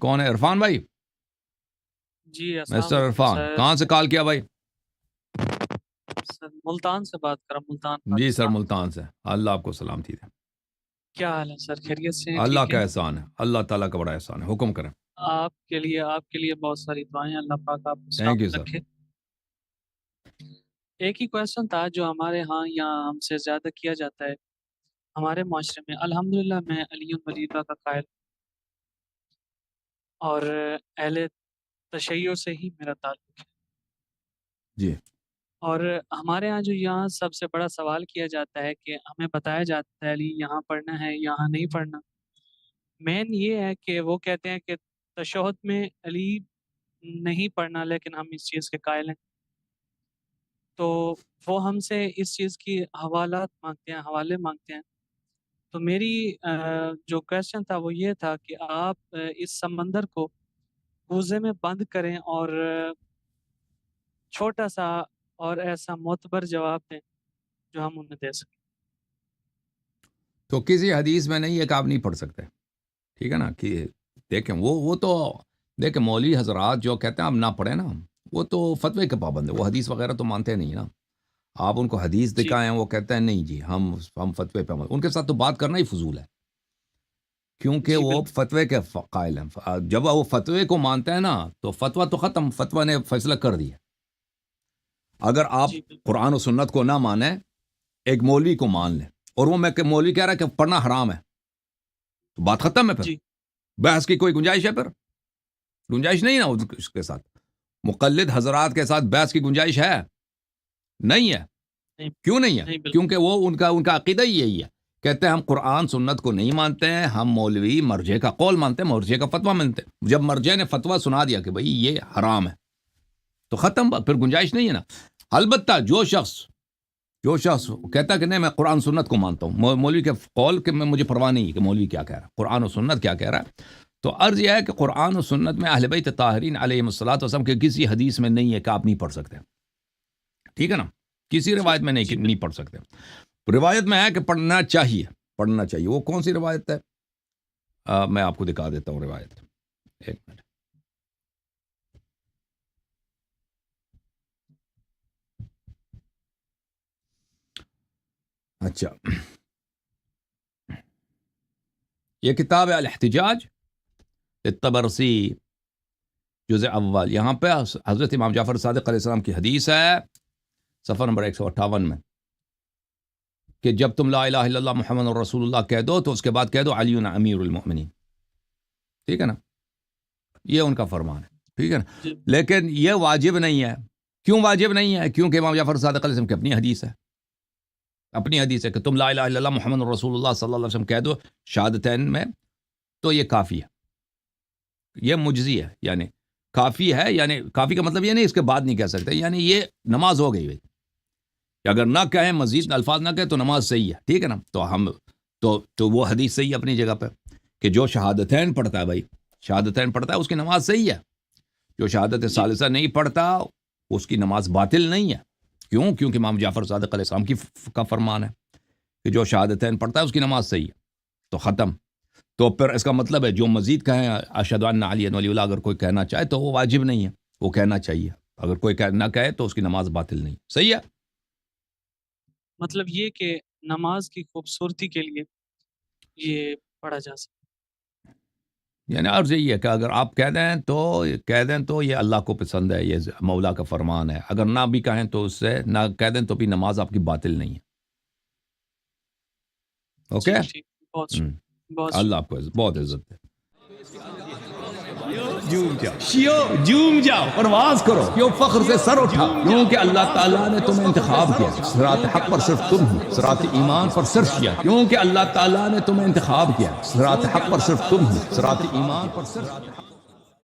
کون ہے؟ عرفان بھائی؟ جی مسٹر عرفان کہاں سے کال کیا بھائی؟ سر ملتان سے بات کر رہا ہوں، ملتان جی سر پاکستان۔ ملتان سے، اللہ آپ کو سلامتی دے۔ کیا حال ہے سر؟ خیریت سے ہیں؟ اللہ ٹھیک کا ہے؟ احسان ہے، اللہ تعالیٰ کا بڑا احسان ہے، حکم کریں۔ آپ کے لیے بہت ساری دعائیں، اللہ پاک آپ کو تھینک یو سلامت سر۔ رکھے۔ ایک ہی کویشچن تھا جو ہمارے ہاں یہاں ہم سے زیادہ کیا جاتا ہے ہمارے معاشرے میں۔ الحمدللہ میں علی ولی اللہ کا قائل اور اہل تشیع سے ہی میرا تعلق ہے، جی اور ہمارے ہاں جو یہاں سب سے بڑا سوال کیا جاتا ہے کہ ہمیں بتایا جاتا ہے علی یہاں پڑھنا ہے یہاں نہیں پڑھنا۔ مین یہ ہے کہ وہ کہتے ہیں کہ تشہد میں علی نہیں پڑھنا، لیکن ہم اس چیز کے قائل ہیں، تو وہ ہم سے اس چیز کی حوالات مانگتے ہیں، حوالے مانگتے ہیں۔ تو میری جو کویشچن تھا وہ یہ تھا کہ آپ اس سمندر کو کوزے میں بند کریں اور چھوٹا سا اور ایسا معتبر جواب دیں جو ہم انہیں دے سکیں۔ تو کسی حدیث میں نہیں ہے کہ آپ نہیں پڑھ سکتے، ٹھیک ہے نا؟ کہ دیکھیں وہ تو دیکھیں مولوی حضرات جو کہتے ہیں آپ نہ پڑھیں نا، وہ تو فتوے کے پابند ہے، وہ حدیث وغیرہ تو مانتے نہیں نا۔ آپ ان کو حدیث جی دکھائیں وہ کہتے ہیں نہیں جی ہم فتوے پہ ان کے ساتھ تو بات کرنا ہی فضول ہے، کیونکہ جی وہ بالکل فتوے کے قائل ہیں۔ جب وہ فتوے کو مانتے ہیں نا تو فتویٰ تو ختم، فتویٰ نے فیصلہ کر دیا۔ اگر آپ جی بالکل قرآن و سنت کو نہ مانیں، ایک مولوی کو مان لیں، اور وہ میں کہ مولوی کہہ رہا ہے کہ پڑھنا حرام ہے، تو بات ختم ہے، پھر جی بحث کی کوئی گنجائش ہے؟ پھر گنجائش نہیں نا اس کے ساتھ، مقلد حضرات کے ساتھ بحث کی گنجائش ہے؟ نہیں ہے۔ نہیں کیوں نہیں ہے؟ نہیں بالکل کیونکہ وہ ان کا عقیدہ ہی یہی ہے، کہتے ہیں ہم قرآن سنت کو نہیں مانتے ہیں، ہم مولوی مرجع کا قول مانتے ہیں، مرجع کا فتویٰ مانتے ہیں۔ جب مرجع نے فتویٰ سنا دیا کہ بھئی یہ حرام ہے تو ختم، پھر گنجائش نہیں ہے نا۔ البتہ جو شخص کہتا ہے کہ نہیں میں قرآن سنت کو مانتا ہوں، مولوی کے قول کہ میں مجھے پرواہ نہیں ہے کہ مولوی کیا کہہ رہا ہے، قرآن و سنت کیا کہہ رہا ہے، تو عرض یہ ہے کہ قرآن و سنت میں اہل بیت طاہرین علیہم الصلوۃ والسلام کے کسی حدیث میں نہیں ہے کہ آپ نہیں پڑھ سکتے، ٹھیک ہے نا؟ کسی جی روایت میں جی نہیں پڑھ سکتے۔ روایت میں ہے کہ پڑھنا چاہیے، پڑھنا چاہیے۔ وہ کون سی روایت ہے؟ میں آپ کو دکھا دیتا ہوں روایت، ایک منٹ۔ اچھا، یہ کتاب ہے الاحتجاج الطبرسی جزء اول، یہاں پہ حضرت امام جعفر صادق علیہ السلام کی حدیث ہے، صفحہ نمبر 158 میں، کہ جب تم لا الہ الا اللہ محمد رسول اللہ کہہ دو تو اس کے بعد کہہ دو علی امیر المؤمنین، ٹھیک ہے نا؟ یہ ان کا فرمان ہے، ٹھیک ہے نا؟ جی لیکن یہ واجب نہیں ہے۔ کیوں واجب نہیں ہے؟ کیونکہ امام جعفر صادق علیہ السلام کی اپنی حدیث ہے، اپنی حدیث ہے کہ تم لا الہ الا اللہ محمد رسول اللہ صلی اللہ علیہ وسلم کہہ دو شہادتین میں، تو یہ کافی ہے، یہ مجزی ہے، یعنی کافی ہے، یعنی کافی کا مطلب یہ نہیں اس کے بعد نہیں کہہ سکتے، یعنی یہ نماز ہو گئی بھائی، اگر نہ کہیں مزید الفاظ نہ کہیں تو نماز صحیح ہے، ٹھیک ہے نا؟ تو ہم تو وہ حدیث صحیح ہے اپنی جگہ پہ کہ جو شہادتین پڑھتا ہے بھائی، شہادتین پڑھتا ہے اس کی نماز صحیح ہے، جو شہادت جی ثالثہ نہیں پڑھتا اس کی نماز باطل نہیں ہے۔ کیوں؟ کیونکہ امام جعفر صادق علیہ السلام کا فرمان ہے کہ جو شہادتین پڑھتا ہے اس کی نماز صحیح ہے، تو ختم۔ تو پھر اس کا مطلب ہے جو مزید کہیں اشہد ان علی ولی اللہ، اگر کوئی کہنا چاہے تو وہ واجب نہیں ہے، وہ کہنا چاہیے، اگر کوئی نہ کہے تو اس کی نماز باطل نہیں، صحیح ہے۔ مطلب یہ کہ نماز کی خوبصورتی کے لیے یہ پڑھا جا سکتا یعنی عرض یہی ہے کہ اگر آپ کہہ دیں تو یہ اللہ کو پسند ہے، یہ مولا کا فرمان ہے، اگر نہ بھی کہیں تو اس سے نہ کہہ دیں تو بھی نماز آپ کی باطل نہیں ہے، ہے۔ اوکے؟ ٹھیک ٹھیک، بہت شکریہ، بہت اللہ شکریہ۔ آپ کو بہت عزت ہے۔ جوم جاؤ پرواز کرو، کیوں فخر سے سر اٹھا، کیونکہ اللہ تعالیٰ نے تمہیں انتخاب کیا، صراط حق پر صرف تم ہو، صراط ایمان پر صرف کیا، کیونکہ اللہ تعالیٰ نے تمہیں انتخاب کیا، صراط حق پر صرف تم ہو، صراط ایمان پر صرف